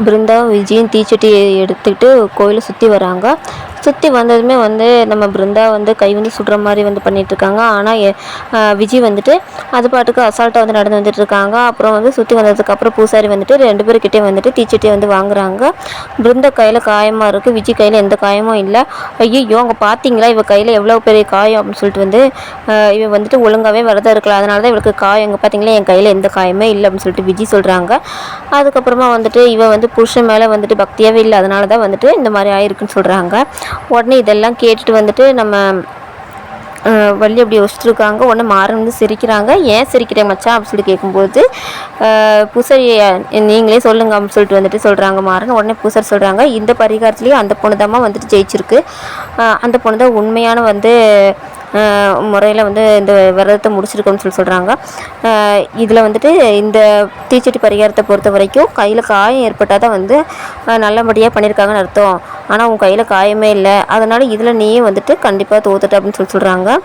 பிருந்தாவும் விஜயும் தீச்சட்டி எடுத்துக்கிட்டு கோயிலை சுற்றி வராங்க. சுற்றி வந்ததுமே நம்ம பிருந்தா கை சுடுற மாதிரி பண்ணிகிட்ருக்காங்க. ஆனால் விஜய் அது பாட்டுக்கு அசால்ட்டாக நடந்து வந்துட்டுருக்காங்க. அப்புறம் சுற்றி வந்ததுக்கப்புறம் பூசாரி 2 பேர்கிட்டே தீச்சட்டியை வாங்குறாங்க. பிருந்தா கையில் காயமாக இருக்குது, விஜய் கையில் எந்த காயமும் இல்லை. ஐயோ அங்கே பார்த்தீங்களா இவ கையில் எவ்வளோ பெரிய காயம் அப்படின்னு சொல்லிட்டு இவன் ஒழுங்காகவே விரதம் இருக்கலாம், அதனால தான் இவளுக்கு காயம், எங்கே பார்த்தீங்களா என் கையில் எந்த காயமே இல்லை அப்படின்னு சொல்லிட்டு விஜய் சொல்கிறாங்க. அதுக்கப்புறமா இவ புருஷன் மேலே பக்தியாகவே இல்லை, அதனால தான் இந்த மாதிரி ஆயிருக்குன்னு சொல்கிறாங்க. உடனே இதெல்லாம் கேட்டுட்டு நம்ம வள்ளி அப்படி யோசிச்சுருக்காங்க. உடனே மாறன் சிரிக்கிறாங்க. ஏன் சிரிக்கிறேன் மச்சான் அப்படின்னு சொல்லி கேட்கும்போது பூசாரி நீங்களே சொல்லுங்க அப்படின்னு சொல்லிட்டு சொல்கிறாங்க மாறன். உடனே பூசாரி சொல்கிறாங்க, இந்த பரிகாரத்துலேயும் அந்த பொண்ணு தான் ஜெயிச்சிருக்கு, அந்த பொண்ணு தான் உண்மையான முறையில் இந்த விரதத்தை முடிச்சிருக்கோன்னு சொல்கிறாங்க. இதில் இந்த தீச்சட்டி பரிகாரத்தை பொறுத்த வரைக்கும் கையில் காயம் ஏற்பட்டால் தான் நல்லபடியாக பண்ணியிருக்காங்கன்னு அர்த்தம். ஆனால் உன் கையில் காயமே இல்லை, அதனால் இதில் நீயே கண்டிப்பாக தோத்துட்ட அப்படின்னு சொல்கிறாங்க.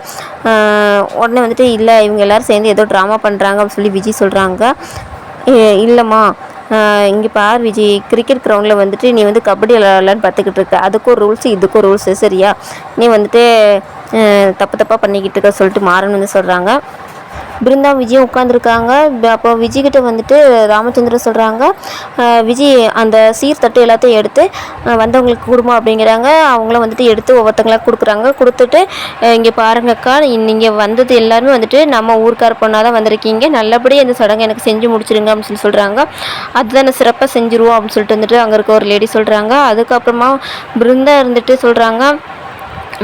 உடனே இல்லை இவங்க எல்லோரும் சேர்ந்து ஏதோ ட்ராமா பண்ணுறாங்க அப்படின்னு சொல்லி விஜய் சொல்கிறாங்க. இல்லைம்மா இங்கே பார் விஜய், கிரிக்கெட் கிரவுண்டில் நீ கபடி விளாட்லான்னு பார்த்துக்கிட்டு இருக்க, அதுக்கும் ரூல்ஸு இதுக்கும் ரூல்ஸு சரியா, நீ தப்பாக பண்ணிக்கிட்டு இருக்க சொல்லிட்டு மாறன் சொல்கிறாங்க. பிருந்தா விஜயும் உட்காந்துருக்காங்க. அப்போ விஜய்கிட்ட ராமச்சந்திரன் சொல்கிறாங்க, விஜய் அந்த சீர்தட்டு எல்லாத்தையும் எடுத்து வந்தவங்களுக்கு கொடுமா அப்படிங்கிறாங்க. அவங்களும் எடுத்து ஒவ்வொருத்தங்களாக கொடுக்குறாங்க. கொடுத்துட்டு இங்கே பாருங்கக்கா, நீங்கள் வந்தது எல்லாருமே நம்ம ஊருக்கார பொண்ணாக தான் வந்திருக்கீங்க, நல்லபடியாக இந்த சடங்கை எனக்கு செஞ்சு முடிச்சிருங்க அப்படின்னு சொல்கிறாங்க. அதுதான் சிறப்பாக செஞ்சுருவோம் அப்படின்னு சொல்லிட்டு அங்கே இருக்க ஒரு லேடி சொல்கிறாங்க. அதுக்கப்புறமா பிருந்தா சொல்கிறாங்க,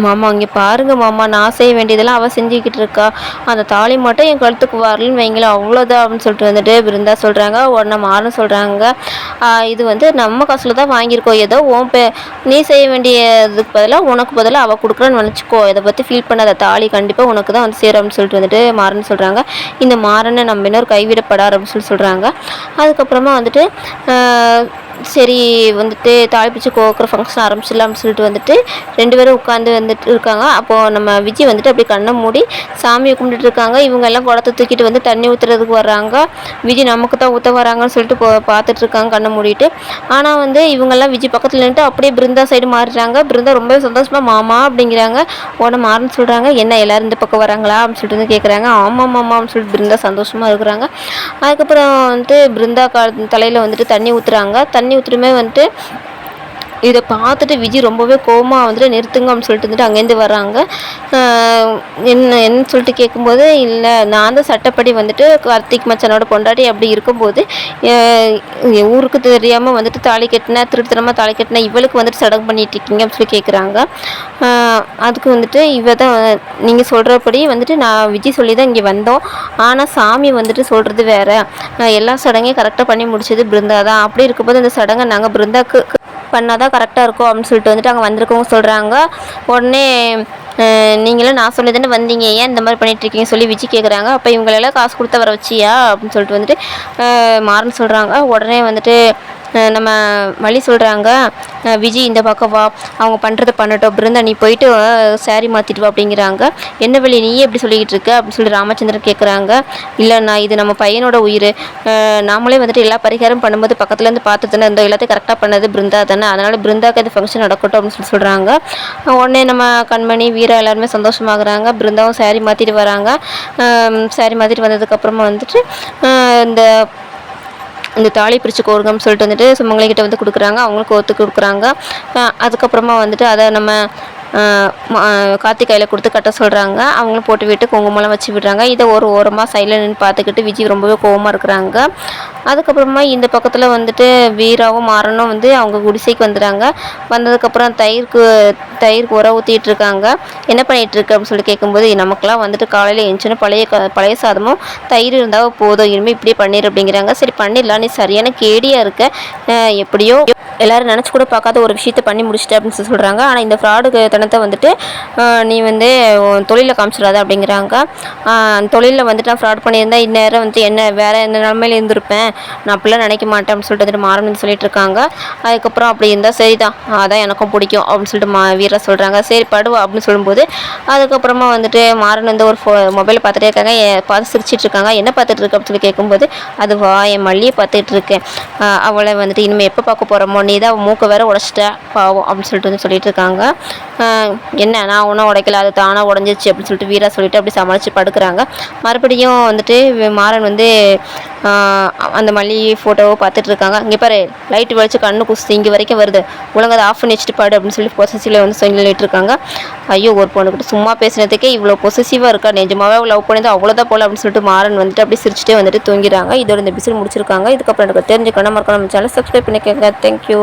மாமா இங்கே பாருங்க மாமா, நான் செய்ய வேண்டியதெல்லாம் அவள் செஞ்சுக்கிட்டு இருக்கா, அந்த தாலி மட்டும் என் கழுத்துக்கு வரலன்னு வைங்களேன் அவ்வளோதான் அப்படின்னு சொல்லிட்டு பிருந்தா சொல்கிறாங்க. உடனே மாறன்னு சொல்கிறாங்க, இது நம்ம காசில் தான் வாங்கியிருக்கோம், ஏதோ நீ செய்ய வேண்டியதுக்கு பதிலாக உனக்கு பதிலாக அவள் கொடுக்குறான்னு நினச்சிக்கோ, இதை பற்றி ஃபீல் பண்ணாத, தாலி கண்டிப்பாக உனக்கு தான் சேரும் அப்படின்னு சொல்லிட்டு மாறன்னு சொல்கிறாங்க. இந்த மாறனை நம்ம இன்னொரு கைவிடப்படார் அப்படின்னு சொல்கிறாங்க. அதுக்கப்புறமா சரி தாலி பிடிச்சி கோக்குற ஃபங்க்ஷன் ஆரம்பிச்சிடலாம் அப்படின்னு சொல்லிட்டு 2 பேரும் உட்காந்து இருக்காங்க. அப்போது நம்ம விஜய் அப்படியே கண்ணை மூடி சாமியை கும்பிட்டுட்டு இருக்காங்க. இவங்க எல்லாம் குடத்தை தூக்கிட்டு தண்ணி ஊற்றுறதுக்கு வர்றாங்க. விஜய் நமக்கு தான் ஊற்ற வராங்கன்னு சொல்லிட்டு பார்த்துட்டு இருக்காங்க கண்ணை மூடிட்டு. ஆனால் இவங்கெல்லாம் விஜய் பக்கத்தில் நின்றுட்டு அப்படியே பிருந்தா சைடு மாறிடுறாங்க. பிருந்தா ரொம்ப சந்தோஷமாக மாமா அப்படிங்கிறாங்க. உடனே மாறன்னு சொல்கிறாங்க, என்ன எல்லோரும் இந்த பக்கம் வராங்களா அப்படின்னு சொல்லிட்டு கேட்குறாங்க. ஆமாம் மாமா அப்படின்னு சொல்லிட்டு பிருந்தா சந்தோஷமாக இருக்கிறாங்க. அதுக்கப்புறம் பிருந்தா தலையில் தண்ணி ஊற்றுறாங்க. தண்ணி ஊற்றுமே இதை பார்த்துட்டு விஜய் ரொம்பவே கோவமாக நிறுத்துங்க அப்படின்னு சொல்லிட்டு அங்கேருந்து வர்றாங்க. என்ன சொல்லிட்டு கேட்கும்போது, இல்லை நான் தான் சட்டப்படி கார்த்திக் மச்சனோட பொண்டாட்டி அப்படி இருக்கும்போது ஊருக்கு தெரியாமல் தாலி கட்டின திருத்தனமாக தாலி கட்டின இவளுக்கு சடங்கு பண்ணிட்டு இருக்கீங்க அப்படின்னு சொல்லி கேட்குறாங்க. அதுக்கு இவ தான் நீங்கள் சொல்கிறபடி நான் விஜய் சொல்லி தான் இங்கே வந்தோம், ஆனால் சாமி சொல்கிறது வேறு, எல்லா சடங்கையும் கரெக்டாக பண்ணி முடிச்சது பிருந்தா தான், அப்படி இருக்கும்போது அந்த சடங்கை நாங்கள் பிருந்தாக்கு பண்ணால் தான் கரெக்டாக இருக்கும் அப்படின்னு சொல்லிட்டு அங்கே வந்திருக்கவங்க சொல்கிறாங்க. உடனே நீங்களும் நான் சொல்லி தானே வந்தீங்க, ஏன் இந்த மாதிரி பண்ணிகிட்ருக்கீங்க சொல்லி விஜய் கேட்குறாங்க. அப்போ இவங்களெல்லாம் காசு கொடுத்த வர வச்சியா அப்படின்னு சொல்லிட்டு மாறன் சொல்கிறாங்க. உடனே நம்ம வழி சொல்கிறாங்க, விஜய் இந்த பக்கம் வா, அவங்க பண்ணுறதை பண்ணட்டும், பிருந்தா நீ போயிட்டு சாரி மாற்றிட்டு வா அப்படிங்கிறாங்க. என்ன வழி நீயே எப்படி சொல்லிக்கிட்டு இருக்க அப்படின்னு சொல்லி ராமச்சந்திரன் கேட்குறாங்க. இல்லைண்ணா இது நம்ம பையனோட உயிர், நாமளே எல்லா பரிகாரம் பண்ணும்போது பக்கத்துலேருந்து பார்த்து தானே இந்த எல்லாத்தையும் கரெக்டாக பண்ணது பிருந்தா தானே, அதனால் பிருந்தாக்கு இந்த ஃபங்க்ஷன் நடக்கட்டும் அப்படின்னு சொல்கிறாங்க. உடனே நம்ம கண்மணி வீரா எல்லாருமே சந்தோஷமாகறாங்க. பிருந்தாவும் சாரி மாற்றிட்டு வராங்க. சாரி மாற்றிட்டு வந்ததுக்கப்புறமா இந்த தாலி பிரித்து கோருங்கன்னு சொல்லிட்டு சுமங்கலிகிட்ட கொடுக்குறாங்க. அவங்களுக்கு ஒத்து கொடுக்குறாங்க. அதுக்கப்புறமா அதை நம்ம கார்த்திகையில் கொடுத்து கட்ட சொல்கிறாங்க. அவங்களும் போட்டு விட்டு குங்குமம்லாம் வச்சு விடுறாங்க. இதை ஒரு ஓரமாக சைடில் நின்று பார்த்துக்கிட்டு விஜய் ரொம்பவே கோவமாக இருக்கிறாங்க. அதுக்கப்புறமா இந்த பக்கத்தில் வீராவும் மாறனும் அவங்க குடிசைக்கு வந்துடுறாங்க. வந்ததுக்கப்புறம் தயிருக்கு உர ஊற்றிட்டு இருக்காங்க. என்ன பண்ணிகிட்டு இருக்கு அப்படின்னு சொல்லி கேட்கும்போது, நமக்குலாம் காலையில் எழுந்துச்சுன்னு பழைய சாதமும் தயிர் இருந்தால் போதும், இனிமேல் இப்படியே பண்ணிடு அப்படிங்கிறாங்க. சரி பண்ணிடலாம், நீ சரியான கேடியாக இருக்க, எப்படியோ எல்லோரும் நினச்சி கூட பார்க்காத ஒரு விஷயத்த பண்ணி முடிச்சிட்டு அப்படின்னு சொல்கிறாங்க. ஆனால் இந்த ஃப்ராடு பணத்தை வந்துட்டு நீ வந்து தொழிலில் காமிச்சிடாத அப்படிங்கிறாங்க. தொழிலில் வந்துட்டு நான் ஃப்ராட் பண்ணியிருந்தா இந்நேரம் வந்து என்ன வேறு என்ன நிலமையில இருந்திருப்பேன், நான் அப்படிலாம் நினைக்க மாட்டேன் அப்படின்னு சொல்லிட்டு வந்துட்டு மாறன் வந்து சொல்லிட்டு இருக்காங்க. அதுக்கப்புறம் அப்படி இருந்தால் சரிதான், அதான் எனக்கும் பிடிக்கும் அப்படின்னு சொல்லிட்டு வீரா சொல்கிறாங்க. சரி படுவா அப்படின்னு சொல்லும்போது அதுக்கப்புறமா வந்துட்டு மாறன் வந்து ஒரு மொபைலை பார்த்துட்டே இருக்காங்க. பார்த்து சிரிச்சிட்டு இருக்காங்க. என்ன பார்த்துட்டு இருக்கு அப்படின்னு சொல்லி கேட்கும்போது அதுவா என் மல்லியை பார்த்துட்டு இருக்கேன், அவளை வந்துட்டு இனிமேல் எப்போ பார்க்க போகிறோமோ, நீ தான் மூக்கை வேற உடச்சிட்ட பாவம் அப்படின்னு சொல்லிட்டு வந்து சொல்லிட்டு இருக்காங்க. என்ன நான் ஒன்றும் உடைக்கல, அது தானாக உடஞ்சிச்சு அப்படின்னு சொல்லிட்டு வீரா சொல்லிட்டு அப்படி சமாளித்து படுக்கிறாங்க. மறுபடியும் வந்துட்டு மாறன் வந்து அந்த மல்லிகை ஃபோட்டோவை பார்த்துட்டு இருக்காங்க. இங்கே பாரு லைட்டு வலிச்சு கண்ணு குஸ்தி இங்கே வரைக்கும் வருது, ஒழுங்காக அதை ஆஃப் பண்ணி வச்சுட்டு பாடு அப்படின்னு சொல்லி பொசசிவில் வந்து சொல்லிட்டு இருக்காங்க. ஐயோ ஒரு பொண்ணுக்கிட்ட சும்மா பேசுனதுக்கே இவ்வளோ பொசசிவாக இருக்கா, நிஜமாவே லவ் பண்ணது அவ்வளோதான் போல அப்படின்னு சொல்லிட்டு மாறன் வந்துட்டு அப்படி சிரிச்சுட்டே வந்துட்டு தூங்கிறாங்க. இதோட இந்த எபிசோட் முடிச்சிருக்காங்க. இதுக்கப்புறம் எனக்கு தெரிஞ்சுக்கணும் மறக்காம நம்ம சேனல் சப்ஸ்கிரைப் பண்ணிக்கோங்க. தேங்க்யூ.